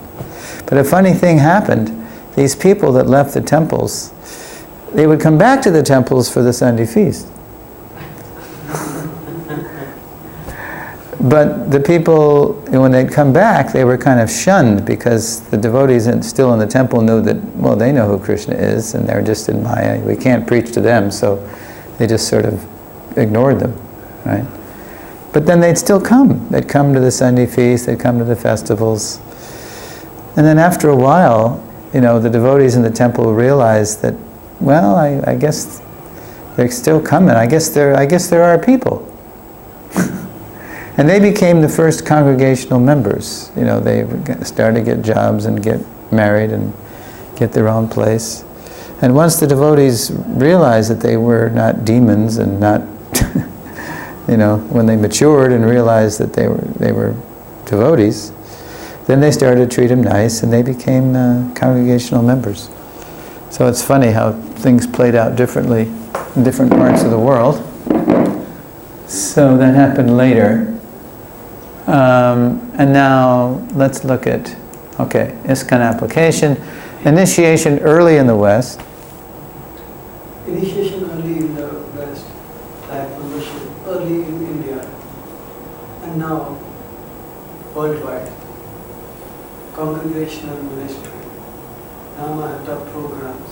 But a funny thing happened. These people that left the temples, they would come back to the temples for the Sunday feast. But the people, when they'd come back, they were kind of shunned because the devotees still in the temple knew that, well, they know who Krishna is and they're just in Maya. We can't preach to them, so they just sort of ignored them, right? But then they'd still come. They'd come to the Sunday feast, they'd come to the festivals. And then after a while, the devotees in the temple realized that, well, I guess they're still coming. I guess there are people. And they became the first congregational members. They started to get jobs and get married and get their own place. And once the devotees realized that they were not demons and not, when they matured and realized that they were devotees, then they started to treat them nice and they became congregational members. So it's funny how things played out differently in different parts of the world. So that happened later. And now let's look at, ISKCON application. Initiation early in the West. Initiation early in the West, like conversion early in India, and now worldwide. Congregational ministry, Namahata programs.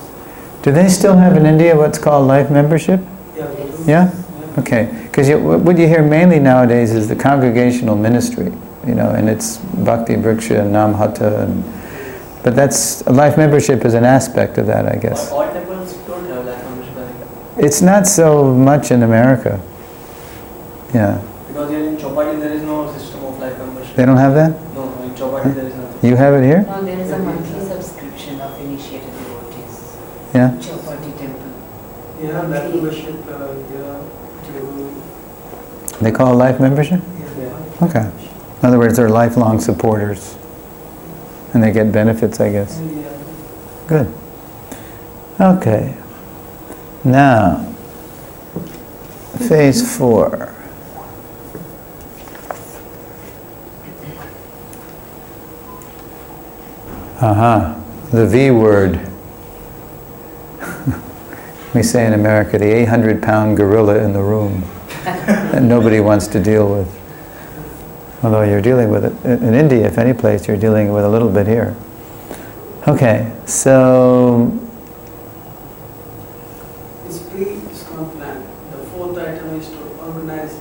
Do they still have in India what's called life membership? Yeah? Yeah? Okay. Because what you hear mainly nowadays is the congregational ministry, and it's Bhakti Vriksha and Namhata, but that's life membership is an aspect of that, I guess. All temples don't have life membership. It's not so much in America. Yeah. Because here in Chopati there is no system of life membership. They don't have that? No, in Chopati there is nothing. You have it here? No, there is a monthly subscription of initiated devotees. Yeah. Chopati temple. Yeah, that membership, They call it life membership? yeah. Okay. In other words, they're lifelong supporters. And they get benefits, I guess. Yeah. Good. Okay. Now, phase 4. The V word. We say in America, the 800-pound gorilla in the room that nobody wants to deal with. Although you're dealing with it in India, if any place, you're dealing with a little bit here. Okay, so It's pre-ISKCON plan. The fourth item is to organize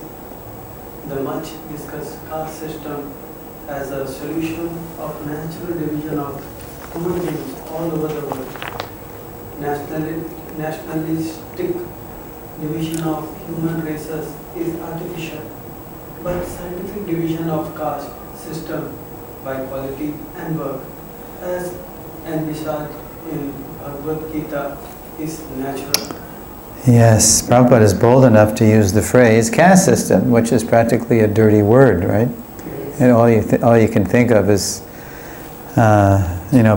the much discussed caste system as a solution of natural division of human beings all over the world. Nationalistic division of human races is artificial, but scientific division of caste system by quality and work, as envisaged in Bhagavad Gita, is natural. yes, Prabhupada is bold enough to use the phrase caste system, which is practically a dirty word, right? And all you can think of is,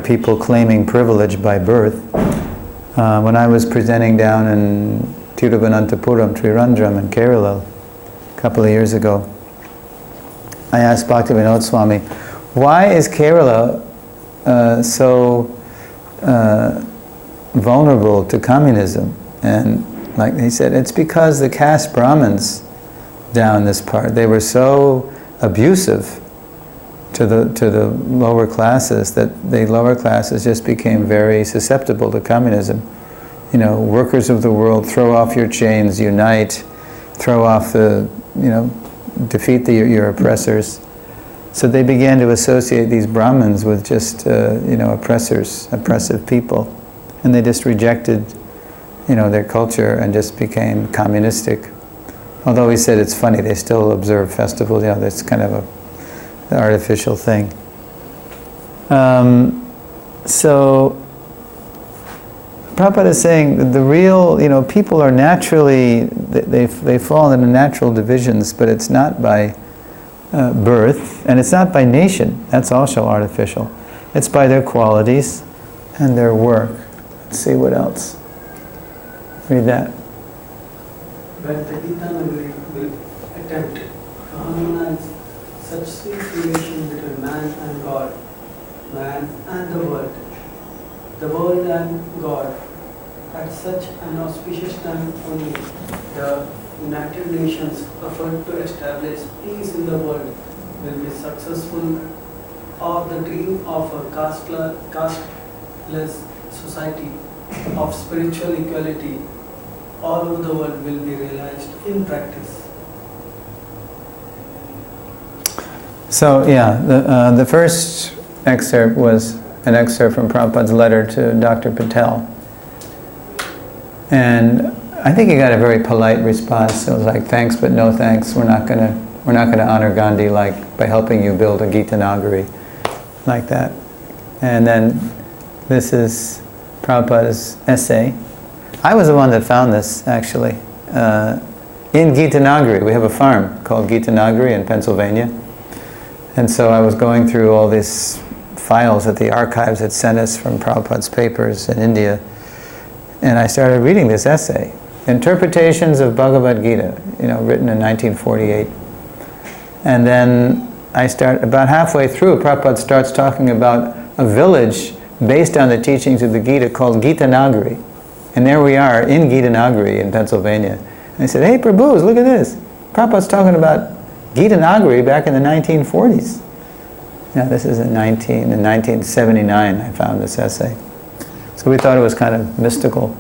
people claiming privilege by birth. When I was presenting down in Tiruvananthapuram, Trivandrum in Kerala, a couple of years ago, I asked Bhaktivinoda Swami, why is Kerala so vulnerable to communism? And like he said, it's because the caste Brahmins down this part, they were so abusive to the lower classes that the lower classes just became very susceptible to communism. Workers of the world, throw off your chains, unite, throw off defeat your oppressors. So they began to associate these Brahmins with just oppressive people, and they just rejected their culture and just became communistic. Although he said it's funny, they still observe festivals, that's kind of an artificial thing. So Prabhupada is saying that the real, people are naturally, they fall into natural divisions, but it's not by birth, and it's not by nation. That's also artificial. It's by their qualities and their work. Let's see what else. Read that. But the Gita Nagari will attempt to harmonize such sweet relation between man and God man and the world and God. At such an auspicious time only, the United Nations effort to establish peace in the world will be successful, or the dream of a casteless society of spiritual equality all over the world will be realized in practice. So yeah, the first excerpt was an excerpt from Prabhupada's letter to Dr. Patel. And I think he got a very polite response. It was like, thanks but no thanks. We're not gonna honor Gandhi like by helping you build a Gita Nagari like that. And then this is Prabhupada's essay. I was the one that found this actually. In Gita Nagari, we have a farm called Gita Nagari in Pennsylvania. And so I was going through all these files that the archives had sent us from Prabhupada's papers in India. And I started reading this essay, Interpretations of Bhagavad Gita, written in 1948. And then about halfway through, Prabhupada starts talking about a village based on the teachings of the Gita called Gita Nagari. And there we are in Gita Nagari in Pennsylvania. And I said, hey Prabhus, look at this. Prabhupada's talking about Gita Nagari back in the 1940s. Now this is in 1979 I found this essay. So we thought it was kind of mystical.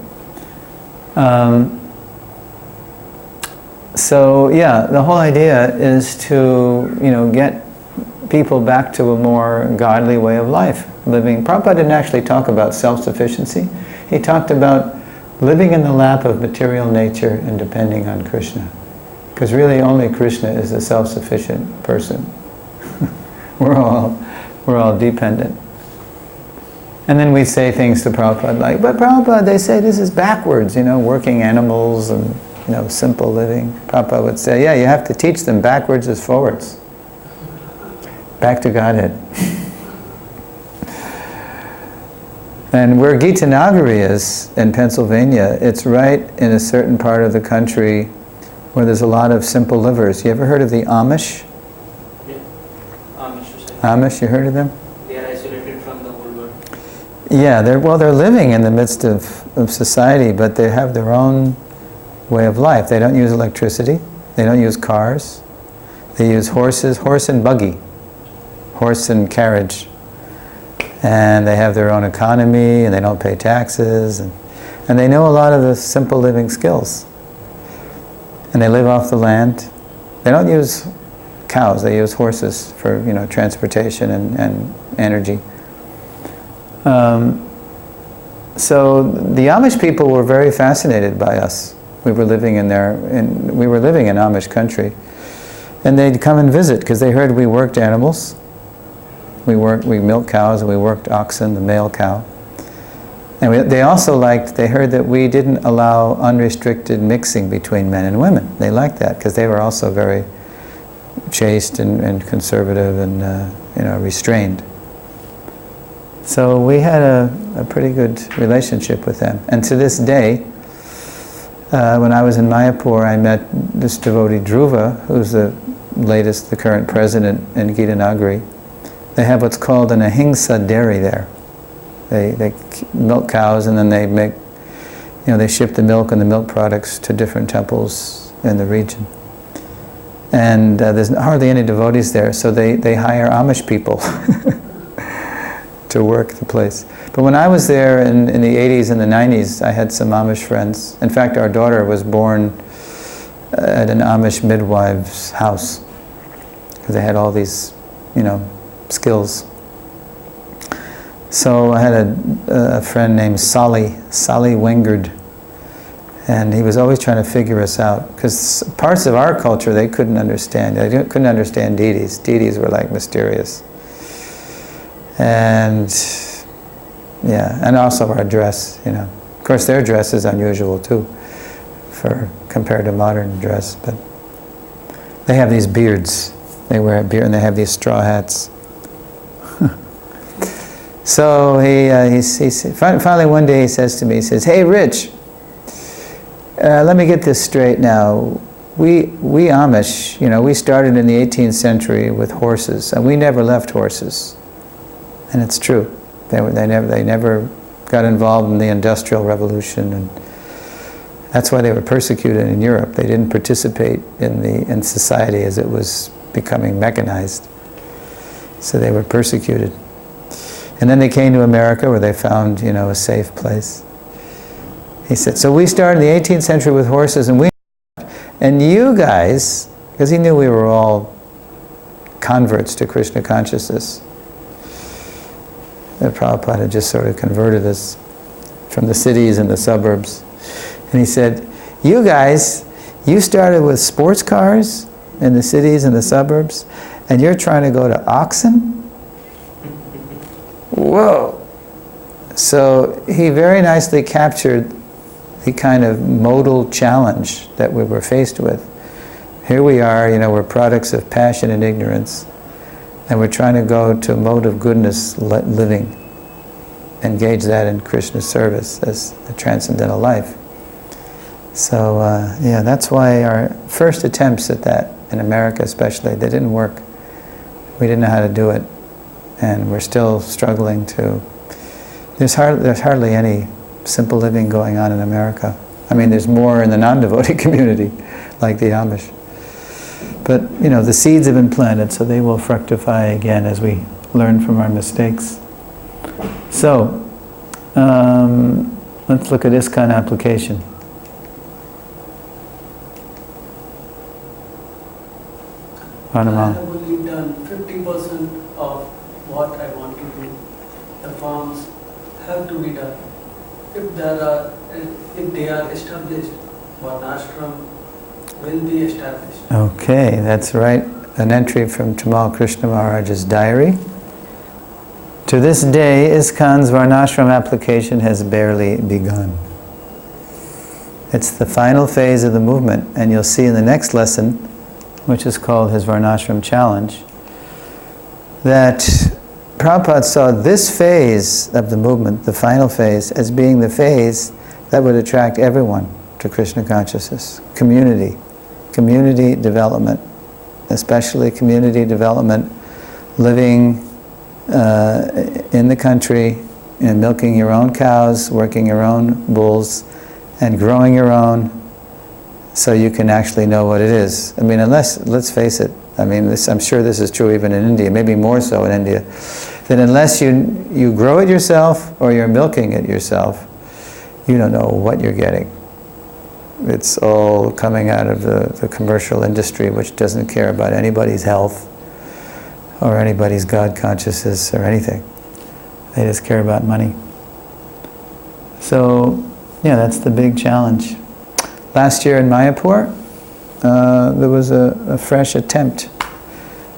So yeah, the whole idea is to get people back to a more godly way of life, living. Prabhupada didn't actually talk about self-sufficiency. He talked about living in the lap of material nature and depending on Krishna. Because really only Krishna is a self-sufficient person. We're all dependent. And then we say things to Prabhupada like, but Prabhupada, they say this is backwards, working animals and, simple living. Prabhupada would say, yeah, you have to teach them backwards as forwards. Back to Godhead. And where Gita Nagari is, in Pennsylvania, it's right in a certain part of the country where there's a lot of simple livers. You ever heard of the Amish? Yeah. Amish. Amish, you heard of them? They are isolated from the whole world. Yeah, they're living in the midst of society, but they have their own way of life. They don't use electricity. They don't use cars. They use horse and buggy, horse and carriage. And they have their own economy, and they don't pay taxes, and they know a lot of the simple living skills. And they live off the land. They don't use cows, they use horses for transportation and energy. So the Amish people were very fascinated by us. We were living in Amish country, and they'd come and visit because they heard we worked animals. We milked cows and we worked oxen, the male cow. And they heard that we didn't allow unrestricted mixing between men and women. They liked that because they were also very chaste and conservative and restrained. So we had a pretty good relationship with them. And to this day, when I was in Mayapur, I met this devotee Dhruva, who's the current president in Gita Nagari. They have what's called an ahimsa dairy there. They milk cows and then they make, they ship the milk and the milk products to different temples in the region. And there's hardly any devotees there, so they hire Amish people to work the place. But when I was there in the 80s and the 90s, I had some Amish friends. In fact, our daughter was born at an Amish midwife's house because they had all these, skills. So I had a friend named Sally Wengard, and he was always trying to figure us out because parts of our culture they couldn't understand. They couldn't understand deities. Deities were like mysterious. And and also our dress, Of course their dress is unusual too, compared to modern dress, but they have these beards. They wear a beard and they have these straw hats. So finally one day he says to me, he says, "Hey Rich, let me get this straight now. We Amish, we started in the 18th century with horses, and we never left horses. And it's true. They never got involved in the Industrial Revolution, and that's why they were persecuted in Europe. They didn't participate in society as it was becoming mechanized. So they were persecuted. And then they came to America, where they found, a safe place. He said, so we started in the 18th century with horses, and you guys, because he knew we were all converts to Krishna consciousness. That Prabhupada had just sort of converted us from the cities and the suburbs. And he said, you guys, you started with sports cars in the cities and the suburbs, and you're trying to go to oxen? Whoa! So he very nicely captured the kind of modal challenge that we were faced with. Here we are, we're products of passion and ignorance, and we're trying to go to a mode of goodness living, engage that in Krishna's service as a transcendental life. So, that's why our first attempts at that, in America especially, they didn't work. We didn't know how to do it, and we're still struggling to... There's hardly any simple living going on in America. I mean, there's more in the non-devotee community, like the Amish. But, the seeds have been planted, so they will fructify again as we learn from our mistakes. So, let's look at ISKCON application. I have only done 50% of what I want to do. The forms have to be done. If they are established, Varnashram will be established. Okay, that's right. An entry from Tamal Krishna Maharaj's diary. To this day, ISKCON's Varnashram application has barely begun. It's the final phase of the movement, and you'll see in the next lesson, which is called his Varnashram Challenge, that Prabhupada saw this phase of the movement, the final phase, as being the phase that would attract everyone to Krishna consciousness. Community development, especially community development, living in the country, and milking your own cows, working your own bulls, and growing your own, so you can actually know what it is. I mean, let's face it, I'm sure this is true even in India, maybe more so in India, that unless you grow it yourself or you're milking it yourself, you don't know what you're getting. It's all coming out of the commercial industry, which doesn't care about anybody's health or anybody's God consciousness or anything. They just care about money. So, that's the big challenge. Last year in Mayapur, there was a fresh attempt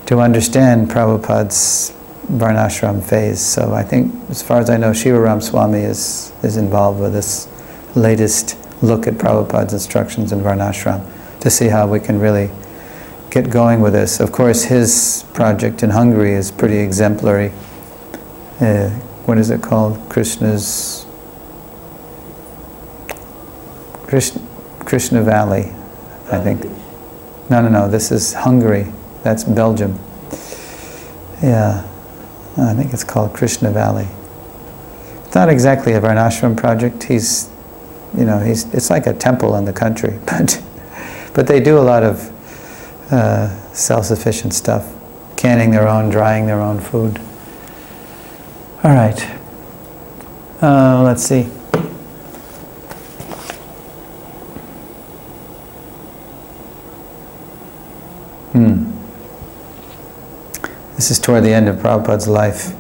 to understand Prabhupada's Varnashram phase. So I think, as far as I know, Shivaram Swami is involved with this latest look at Prabhupada's instructions in Varnashram to see how we can really get going with this. Of course, his project in Hungary is pretty exemplary. What is it called? Krishna Valley, I think. No, this is Hungary. That's Belgium. Yeah, I think it's called Krishna Valley. It's not exactly a Varnashram project. It's like a temple in the country, but they do a lot of self-sufficient stuff, canning their own, drying their own food. All right. Let's see. This is toward the end of Prabhupada's life.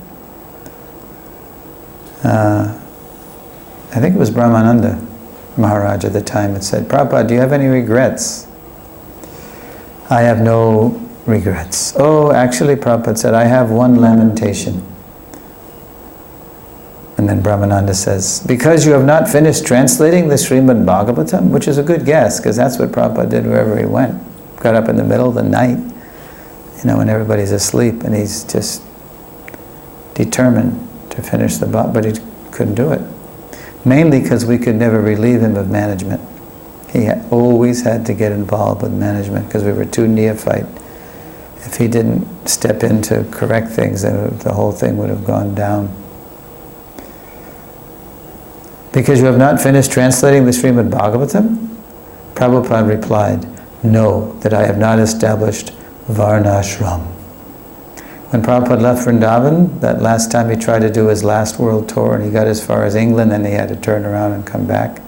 I think it was Brahmananda Maharaj at the time that said, Prabhupada, do you have any regrets? I have no regrets. Oh, actually, Prabhupada said, I have one lamentation. And then Brahmananda says, because you have not finished translating the Srimad Bhagavatam, which is a good guess, because that's what Prabhupada did wherever he went. Got up in the middle of the night, when everybody's asleep, and he's just determined to finish the Bhagavatam, but he couldn't do it. Mainly because we could never relieve him of management. He always had to get involved with management because we were too neophyte if he didn't step in to correct things, then the whole thing would have gone down. Because you have not finished translating the Srimad Bhagavatam? Prabhupada replied, no, that I have not established Varnashram. When Prabhupada left Vrindavan, that last time he tried to do his last world tour, and he got as far as England, and he had to turn around and come back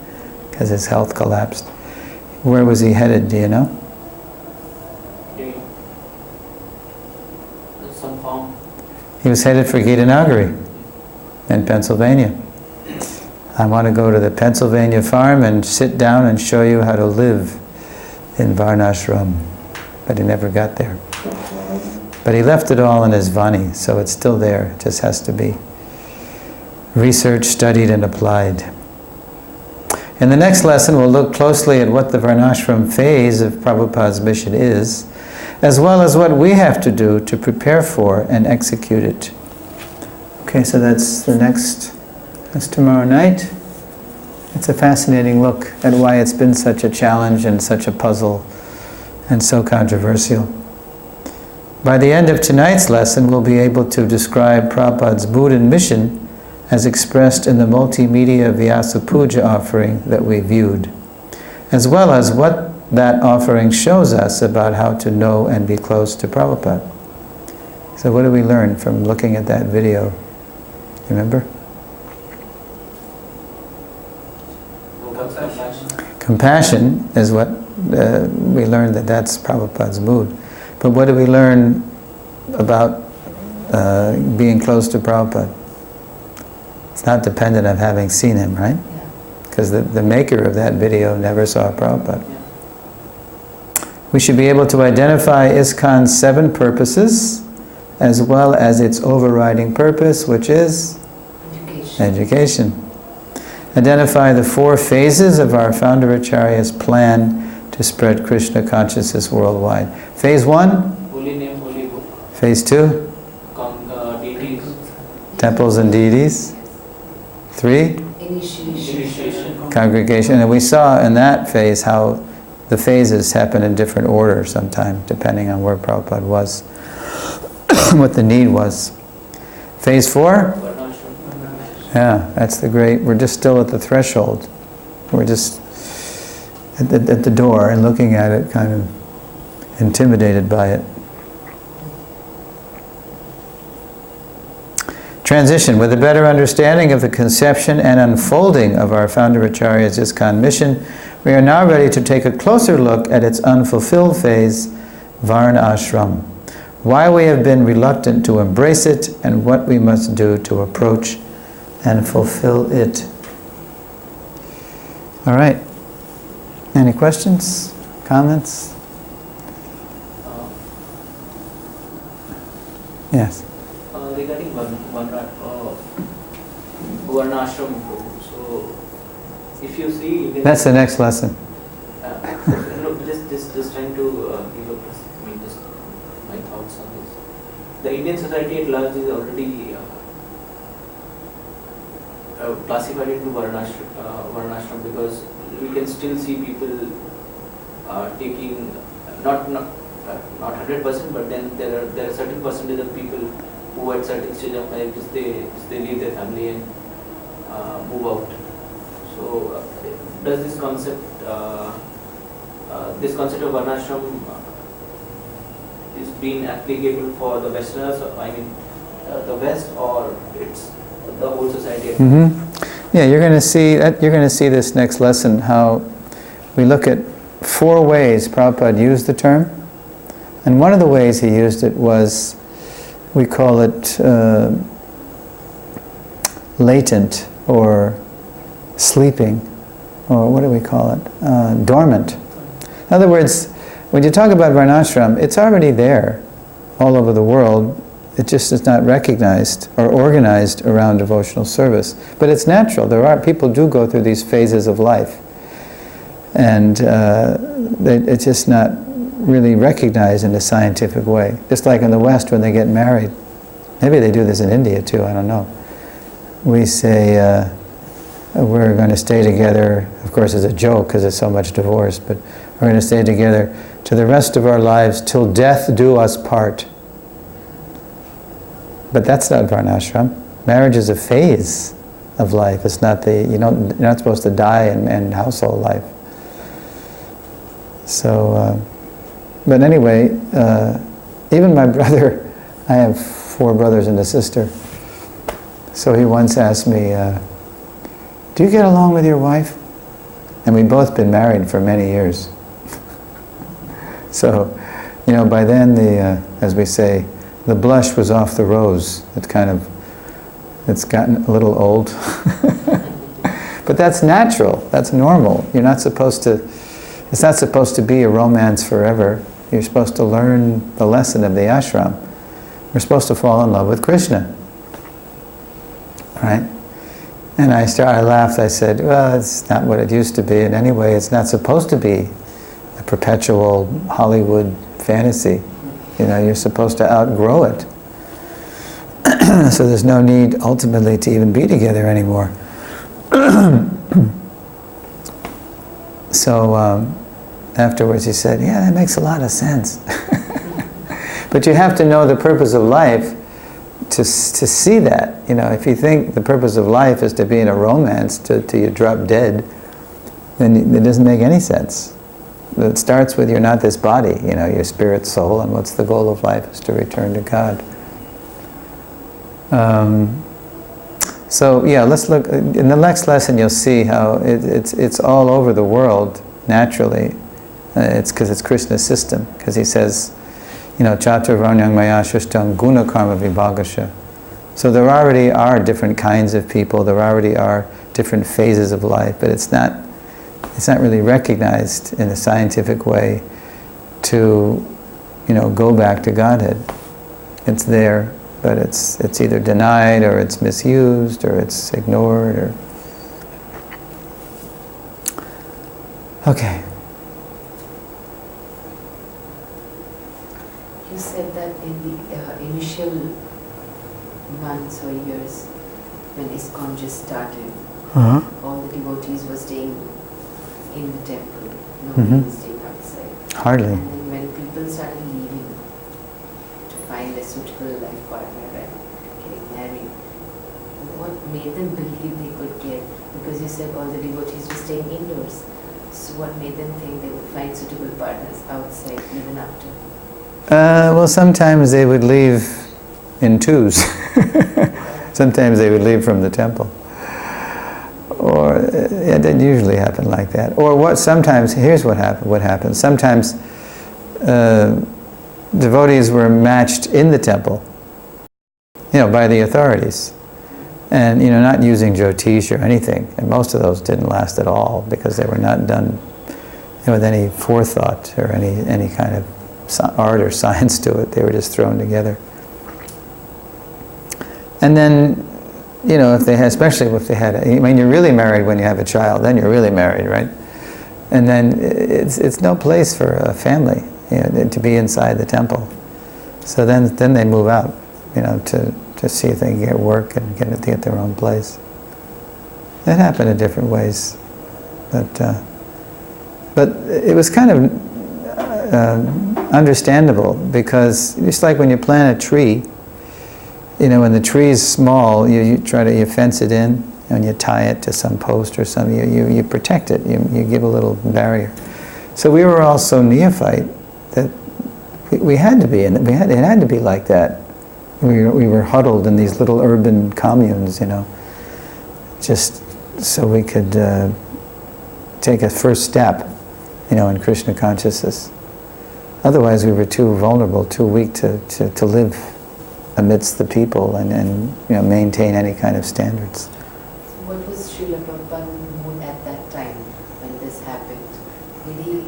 because his health collapsed. Where was he headed, do you know? Some farm. He was headed for Gitanagari in Pennsylvania. I want to go to the Pennsylvania farm and sit down and show you how to live in Varnashram. But he never got there. But he left it all in his Vani, so it's still there. It just has to be researched, studied, and applied. In the next lesson, we'll look closely at what the Varnashram phase of Prabhupada's mission is, as well as what we have to do to prepare for and execute it. Okay, so that's tomorrow night. It's a fascinating look at why it's been such a challenge and such a puzzle and so controversial. By the end of tonight's lesson, we'll be able to describe Prabhupada's mood and mission as expressed in the multimedia Vyasa Puja offering that we viewed, as well as what that offering shows us about how to know and be close to Prabhupada. So what do we learn from looking at that video? Remember? Compassion is what we learned that's Prabhupada's mood. But what do we learn about being close to Prabhupada? It's not dependent on having seen him, right? Because the maker of that video never saw Prabhupada. We should be able to identify ISKCON's 7 purposes, as well as its overriding purpose, which is education. Identify the 4 phases of our founder Acharya's plan to spread Krishna consciousness worldwide. Phase 1? Holy name, holy book. Phase 2? Deities. Temples and deities. 3? Initiation. Congregation. And we saw in that phase how the phases happen in different order sometime, depending on where Prabhupada was, what the need was. Phase 4? Yeah, that's the great, we're just still at the threshold. We're just at the door and looking at it, kind of intimidated by it. Transition. With a better understanding of the conception and unfolding of our founder Acharya's ISKCON mission, we are now ready to take a closer look at its unfulfilled phase, Varna Ashram, why we have been reluctant to embrace it, and what we must do to approach and fulfill it. All right. Any questions? Comments? Yes. Regarding Varnashram, so if you see... That's the next lesson. Just trying to give just my thoughts on this. The Indian society at large is already classified into Varnashram because we can still see people taking, not 100%, but then there are certain percentage of people who at certain stage of life they leave their family and move out. So does this concept of Varnashram is being applicable for the Westerners, the West, or it's the whole society? Mm-hmm. Yeah, you're going to see this next lesson, how we look at 4 ways Prabhupada used the term. And one of the ways he used it was, we call it latent, or sleeping, or what do we call it? Dormant. In other words, when you talk about Varnashram, it's already there all over the world. It just is not recognized or organized around devotional service. But it's natural. People do go through these phases of life. And it's just not really recognized in a scientific way. Just like in the West when they get married. Maybe they do this in India too, I don't know. We say, we're going to stay together, of course it's a joke because there's so much divorce, but We're going to stay together to the rest of our lives till death do us part. But that's not varnashram. Marriage is a phase of life. It's not you're not supposed to die in household life. So, but anyway, even my brother, I have 4 brothers and a sister. So he once asked me, do you get along with your wife? And we'd both been married for many years. So, by then as we say, the blush was off the rose. It's gotten a little old. But that's natural, that's normal. It's not supposed to be a romance forever. You're supposed to learn the lesson of the ashram. We're supposed to fall in love with Krishna. Right? And I laughed, I said, well, it's not what it used to be, and anyway, it's not supposed to be a perpetual Hollywood fantasy. You're supposed to outgrow it. So there's no need, ultimately, to even be together anymore. So afterwards he said, yeah, that makes a lot of sense. But you have to know the purpose of life to see that. If you think the purpose of life is to be in a romance till you drop dead, then it doesn't make any sense. It starts with you're not this body, your spirit, soul, and what's the goal of life is to return to God. So yeah, let's look, in the next lesson you'll see how it's all over the world, naturally. It's because it's Krishna's system, because he says, Chaturvarnyang maya shrishtam guna karma vibhagasha. So there already are different kinds of people, there already are different phases of life, but it's not really recognized in a scientific way to, go back to Godhead. It's there, but it's either denied, or it's misused, or it's ignored, or... Okay. You said that in the initial months or years when ISKCON just started, all the devotees were staying in the temple, nobody was staying outside. Hardly. And then when people started leaving to find a suitable life partner and getting married, what made them believe they could get? Because you said all the devotees were staying indoors. So what made them think they would find suitable partners outside even after? Well, sometimes they would leave in twos. Sometimes they would leave from the temple. Or it didn't usually happen like that. Or here's what happens. Sometimes devotees were matched in the temple, by the authorities. And, not using jyotish or anything. And most of those didn't last at all because they were not done with any forethought or any kind of art or science to it. They were just thrown together. And then, especially if they had, you're really married when you have a child, then you're really married, right? And then it's no place for a family, to be inside the temple. So then they move out, to see if they can get work and get their own place. It happened in different ways, but it was kind of understandable, because just like when you plant a tree, when the tree is small, you fence it in and you tie it to some post or something. You protect it. You give a little barrier. So we were all so neophyte that we had to be it had to be like that. We were huddled in these little urban communes, just so we could take a first step, in Krishna consciousness. Otherwise, we were too vulnerable, too weak to live amidst the people and maintain any kind of standards. So what was Srila Prabhupada's mood at that time when this happened? Did he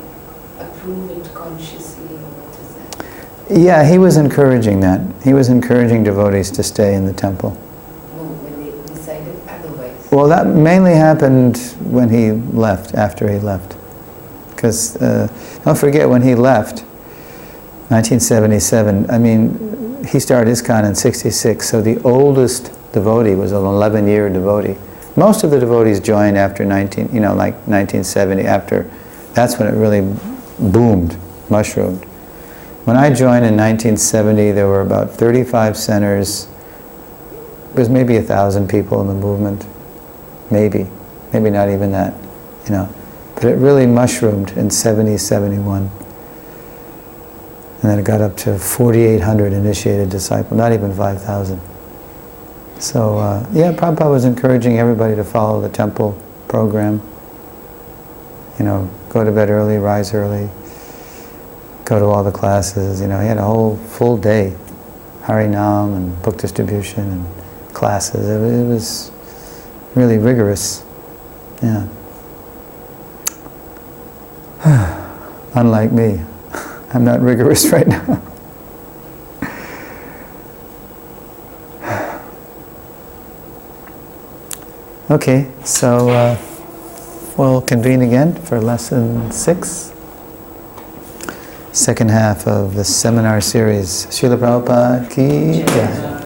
approve it consciously, or what is that? Yeah, he was encouraging that. He was encouraging devotees to stay in the temple. No, when they decided otherwise. Well, that mainly happened when he left, after he left. Because, don't forget, when he left, 1977, he started ISKCON in 66, so the oldest devotee was an 11-year devotee. Most of the devotees joined after 1970, that's when it really boomed, mushroomed. When I joined in 1970, there were about 35 centers. There was maybe 1,000 people in the movement. Maybe not even that, you know. But it really mushroomed in 70, 71. And then it got up to 4,800 initiated disciples, not even 5,000. So, yeah, Prabhupada was encouraging everybody to follow the temple program. You know, go to bed early, rise early, go to all the classes. You know, he had a whole full day, Hare Nam and book distribution and classes. It was really rigorous. Yeah. Unlike me, I'm not rigorous right now. Okay, so we'll convene again for lesson 6, second half of the seminar series. Srila Prabhupada ki jai.